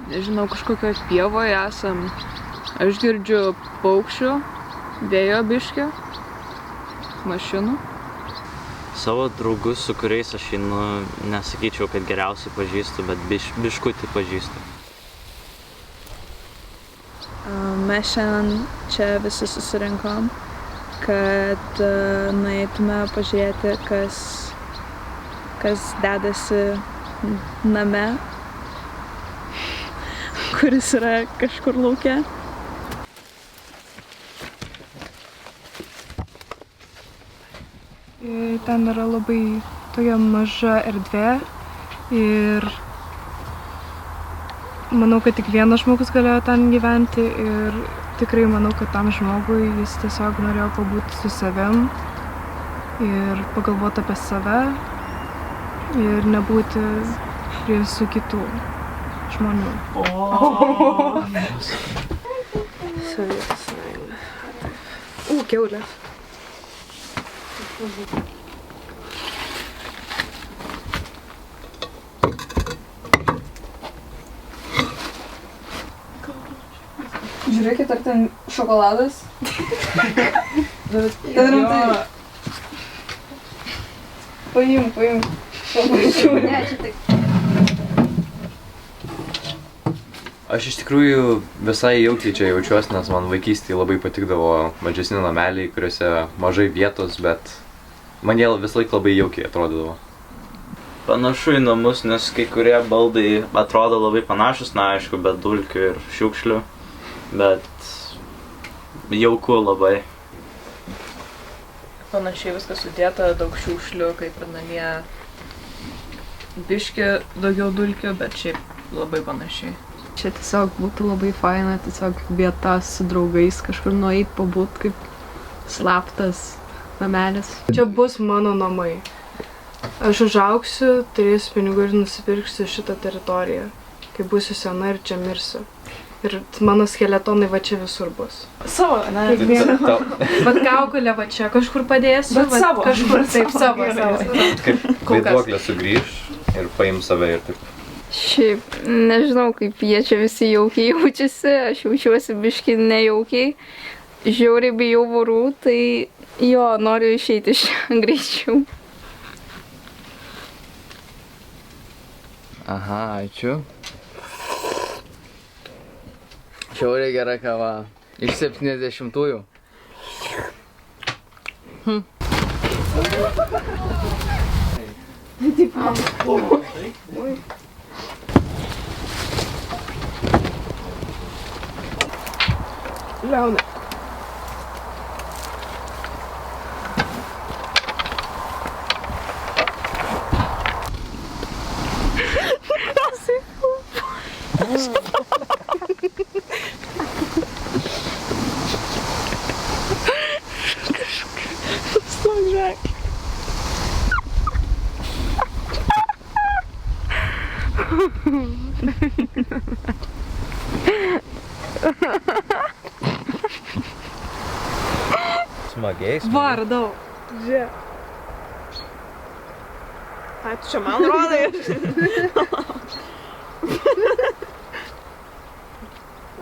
nežinau, kažkokio pievoje esam. Aš girdžiu paukščių, vėjo biškio, mašinų. Savo draugus, su kuriais aš einu, nesakyčiau, kad geriausiai pažįstu, bet biškutį pažįstu. Mes šiandien čia visi susirinkom, kad nueitume pažiūrėti, kas dedasi name, kuris yra kažkur lauke. Ten yra labai tokia maža erdvė ir manau, kad tik vienas žmogus galėjo ten gyventi ir tikrai manau, kad tam žmogui jis tiesiog norėjo pabūti su savim ir pagalvoti apie save ir nebūti prie visų kitų žmonių. Kiaulės. Žiūrėkit, ar ten šokoladas? Paimk. Ne, čia tik. Aš iš tikrųjų visai jaukiai čia jaučiuosi, nes man vaikystėje labai patikdavo mažesni nameliai, kuriuose mažai vietos, bet man jie visą laiką labai jaukiai atrodydavo. Panašu į namus, nes kai kurie baldai atrodo labai panašus, na aišku, be dulkių ir šiukšlių, bet jauku labai. Panašiai viskas sudėta, daug šiukšlių, kaip ir namie. Biški daugiau dulkių, bet šiaip labai panašiai. Čia tiesiog būtų labai faina, tiesiog vieta su draugais, kažkur nueit pabūt kaip slaptas namelis. Čia bus mano namai. Aš užaugsiu, turėsiu pinigų ir nusipirksiu šitą teritoriją. Kai būsiu sena ir čia mirsiu. Ir mano skeletonai va čia visur bus. Savo, ne? Vat kaukolę va čia kažkur padėsiu. Bet savo. Kažkur taip savo. Kaip vaiduoklė sugrįš ir paim save ir taip. Šiaip nežinau, kaip jie čia visi jaukiai jaučiasi, aš jaučiuosi biški nejaukiai. Žiauriai bijau vorų, tai jo, noriu išeiti iš čia greičiau. Aha, ačiū. Žiauriai gera kava. Iš 70-ųjų. Leonai. Smagiai. Vardau. Žiūrėk. Ai, tu čia man rodai.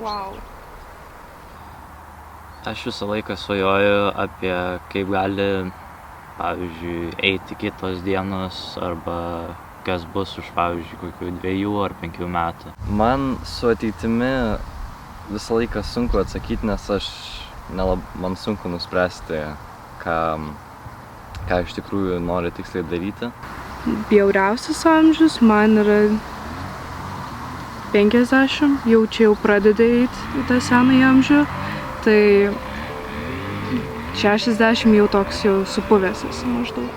Wow. Aš visą laiką svajoju apie kaip gali, pavyzdžiui, eiti kitos dienos arba kas bus už, pavyzdžiui, kokių 2 ar 5 metų. Man su ateitimi visą laiką sunku atsakyti, nes man sunku nuspręsti, ką iš tikrųjų noriu tiksliai daryti. Bjauriausias amžius man yra 50, jau čia jau pradeda eiti į tą senąjį amžių, tai 60 jau toks jau supuvęs esi maždaug.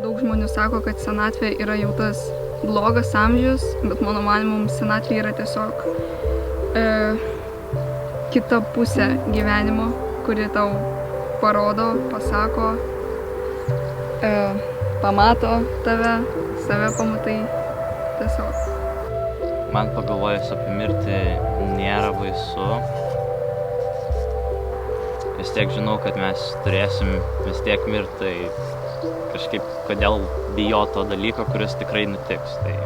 Daug žmonių sako, kad senatvė yra jau tas blogas amžius, bet mano manymu senatvė yra tiesiog kita pusė gyvenimo, kuri tau parodo, pasako, pamato tave, save pamatai tiesiog. Man pagalvojus apie mirtį nėra baisu, vis tiek žinau, kad mes turėsim vis tiek mirti, tai kažkaip kodėl bijot to dalyko, kuris tikrai nutiks. Tai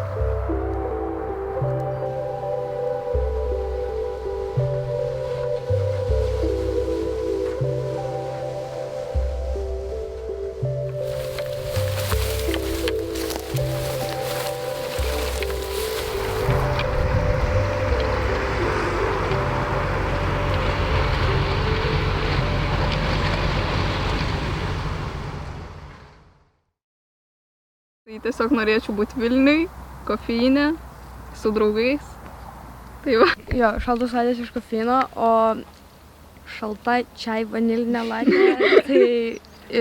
Tai tiesiog norėčiau būti Vilniuj, kofeinė, su draugais. Tai va. Jo, šaltas latės iš kofeino, o šalta čai vanilinė latė tai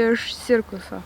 iš cirkuso.